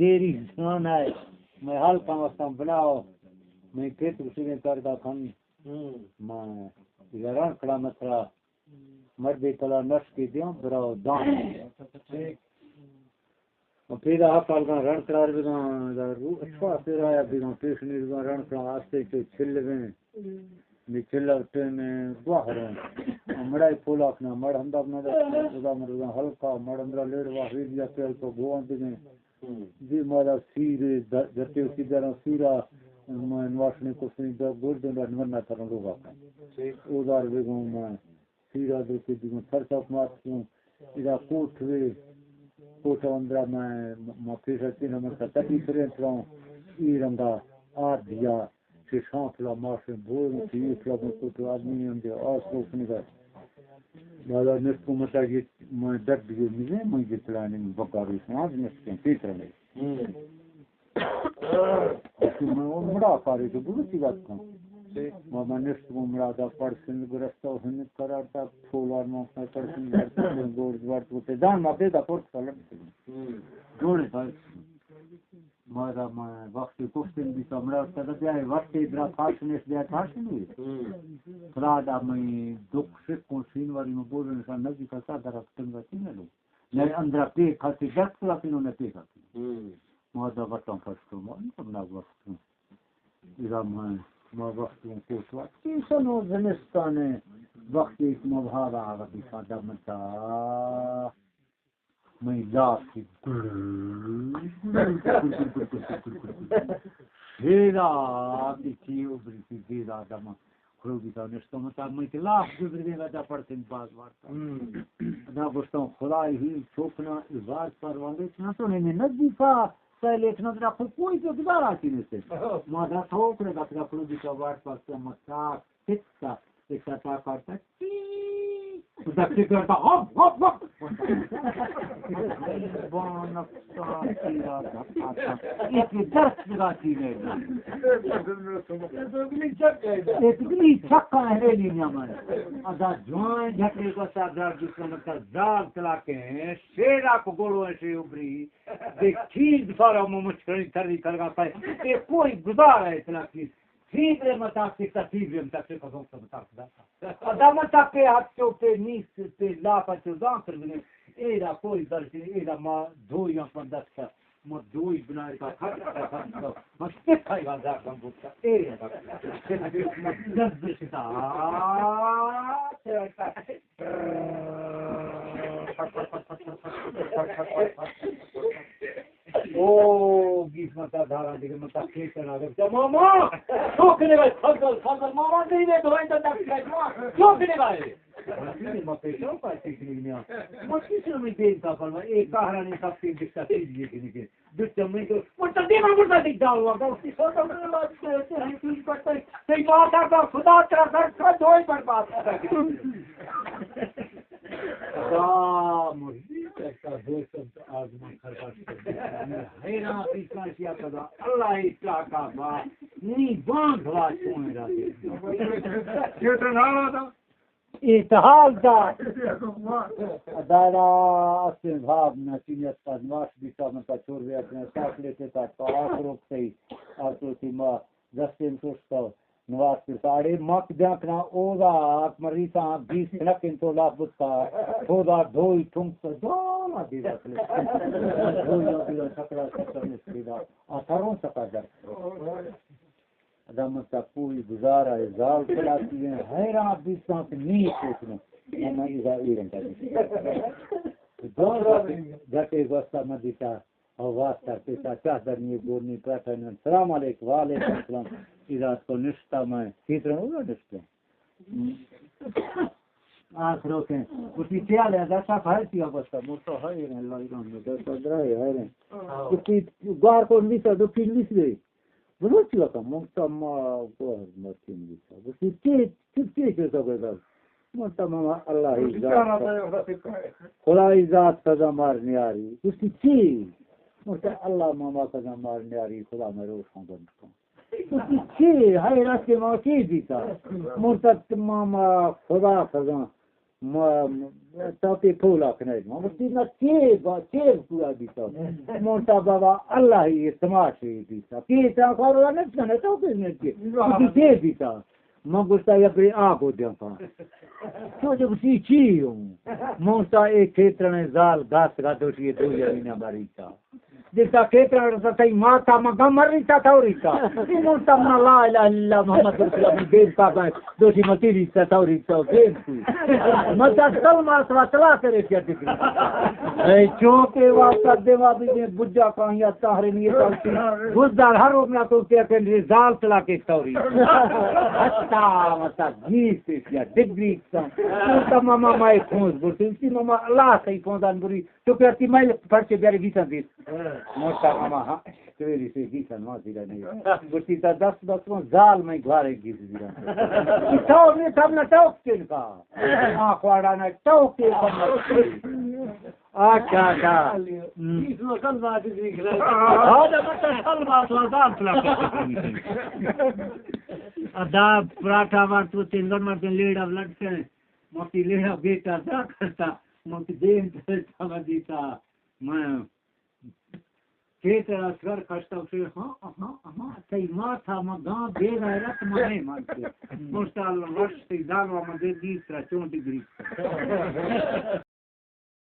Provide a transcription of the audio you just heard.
دیری جان ہے میں حال کا واسطہ بناؤ میں کھیت اسی کردا کھن میں یاران کڑا مسرا مردی کلا نش کی دیوں براو دان پھر آپ کا رن کرار بھی رو اچھا پھر آیا بھی پیش نہیں رن کرا آستے کے چھل میں چھلتے میں باہر مڑائی پھول اپنا مڑ ہم اپنا خدا مردا ہلکا مڑ اندر لیڑ واہ دیا تیل کو گوان دیں جی مالا سیرے جتے اسی طرح سیرا میں واشنے کو سنی دا گول دیں نہ کرن لوگ اپنا ادار بیگم میں سیرا دے کے دی سر چوک مات کیوں ادا کوٹ وے کوٹ اندر میں پھر تین نمبر کا تبھی پھر ہوں ای رنگا آ دیا کہ شانفلا ماشے بول تھی اسلا کو تو آدمی ہم دے آس کو نہیں کر بالا نس کو متا کہ میں درد دی مجھے میں کے چلانے میں بکاری سماج نس کے تیتر میں میں وہ بڑا پارے تو بہت سی بات کا ماما نس کو مراد پڑ سن گرستا ہن قرار تا پھولار میں پڑ سن گور دوار تو تے دان ما پیدا پورت لگ جوڑے تھا مارا میں وقت کوفتن بھی کمرہ کرتا ہے وقت ادرا خاصنیس دیا خاصنی فرادا میں دکھ سکوں سین والی میں بول رہے ہیں نبی کا سادہ رفتن گا تین لوگ لیکن اندرہ پی کھاتی جت کلا پینوں نے پی کھاتی مادہ بطن فرشتوں میں سمنا وقت ادھا میں وقت کوش وقت کیسنو زنستانے وقت ایک مبھارا آگا بھی سادہ مچا میں لاکھ ہیرا دیکھی ابری تھی دیر آدم خروگی تھا نشتوں میں تھا میں لاکھ گزر گئے گا پڑھتے ہیں باز وارتا ادا گوشتا ہوں خدای ہی چھوپنا عباد پر واندے چنا تو نہیں نزدیکا سہلے اتنا ترا کوئی تو گزار آتی نہیں سے مادہ تھوک رہے گا ترا خروگی تھا وارد پر سے مستاق سکتا ایک ساتھا کرتا دکھتے کرتا ہپ ہپ ہپ اتنی درست لگاتی ہے اتنی چھکا ہے لینیا میں ادا جوائیں جھٹے کو سادر جس کا مطلب زاگ چلا کے ہیں شیرہ کو گولو ایسے ابری ایک چیز سارا مچھرنی تھری کرگا پائے ایک کوئی گزار ہے اتنا چیز فیبر متاثر تفیبر متاثر کا ذوق متاثر ادام تک ہاتھ پہ نیس پہ لا پچو دان کر بنے ایرا کوئی درد ایرا ماں دھویاں پر دست کا ماں دھوئی بنا کا کھڑا ماں سکھائی گا جا کم بوتا ایرا درد شتا او گیس متا دھارا دیکھ متا کھیچن آگے ماما چھوکنے بھائی فضل ماما نہیں دے دھوئیں تو تک چھوکنے بھائی ماں پیشوں پاس سیکھنے گیا ماں کسی میں دین کا فرما ایک کہرانی سب تین دکھتا تیجیے کی نکے دکھتا میں تو مجھتا دینا مجھتا دکھ ڈالو آگا اس کی سوٹا میں بات کرتے ہیں چیز کرتے ہیں تی ماتا کا خدا ترہ درد کا دھوئی پر بات کرتے ہیں محیط ایسا دوست آزمان خرباش کرتے ہیں حیران پیسنا کیا کدا اللہ اطلاع کا بات نی باندھ بات سوئے رہتے یہ تو نہ تھا اتحال دا دارا اسن بھاب نسیت کا نواس بیتا مطا چھوڑ رہے اپنے ساتھ لیتے تھا تو آخر روک سے آخر تھی ماں دستین سوچتا نواز کے ساڑے مک دیکھنا اوزا آت مریسا بیس سنکن تو لاکھ بتا خودا دھوئی ٹھنک سے جانا دیدہ کلے دھوئی دیدہ سکرہ سکرہ نسکیدہ آثروں سکا جر ادامت کا پوری گزارا ہے زال کلاتی ہیں حیران بیسان سے نہیں سوچنا میں ایزا ایرن کا دیتا دون جاتے گوستا مدیتا آواز کرتے تھا چاہدر نہیں گورنی پراتھا نہیں السلام علیکم وعلیکم السلام ایزاد کو نشتہ میں کھیتر ہوگا نشتہ آخر ہوتے ہیں اسی چیال ہے دستا کھائے تھی آبستا موٹا ہے رہے اللہ ایران میں دستا درائے ہے رہے اسی گوار کو نلیسا دو پھر نلیس گئی بلو چلا کا موٹا ماں گوار مرکی نلیسا اسی چیز کیسا گئے موٹا ماما اللہ ہی ذات خدا ہی ذات سزا مارنے آ رہی اسی چیز موٹا اللہ ماما سزا مارنے آ رہی خدا میں روشن بنتا ہوں چی ہے راستے ماں چیز دیتا موٹا ماما خدا سزا توتی پھول آکھنے ماں تینا چیب پورا دیتا مونتا بابا اللہ ہی تماش ہی دیتا کی تا کارو نہ سنے تو کس کی دے دیتا ماں گستا یا پھر آگو دیا پا تو جب سی چی ہوں مونتا ایک کھیترنے زال گاس گا دوشی دو جمینہ باریتا جیسا کھیترنے رسا تھی ماتا مگا مر ریتا تھا ریتا مونتا منا لا الہ اللہ محمد رسول اللہ دیر پاپا دوشی متی ریتا تھا ریتا دیر کوئی متا کلمہ سوا چلا کرے کیا دکھری اے چوکے واسطہ دیوا بھی دیں بجا کہیں یا تاہرے نہیں چلتی گزدار ہر روپنا تو کیا کہ زال چلا کے توری ہستا متا گیس کیا ڈگری تو ماما مائی پھونس بڑتی اسی ماما اللہ صحیح پھونسان بری تو کہتی میں پڑھتے بیارے گیسان دیس موٹا ماما ہاں تویری سے گیسان ماں دیرا نہیں بڑتی تا دس زال میں گھارے گیس دیرا ٹاؤ میں سامنا ٹاؤک چین کا آنکھ واڑانا ٹاؤک کے اچھا اچھا اس میں کل بات دیکھ رہا ہے مطلب کل بات لازال پلا ادا پراٹھا وقت وہ تین گن مرتے لیڑا لڑتے ہیں موتی لیڑا بیٹا دا کرتا موتی دین کرتا دیتا میں کھیتر اسگر کشتا پھر ہاں تی ماں تھا ماں گاں دے رہا رت ماں نہیں مانتے مستال رشتی دانوا ماں دے دیس رہا 4 ڈگری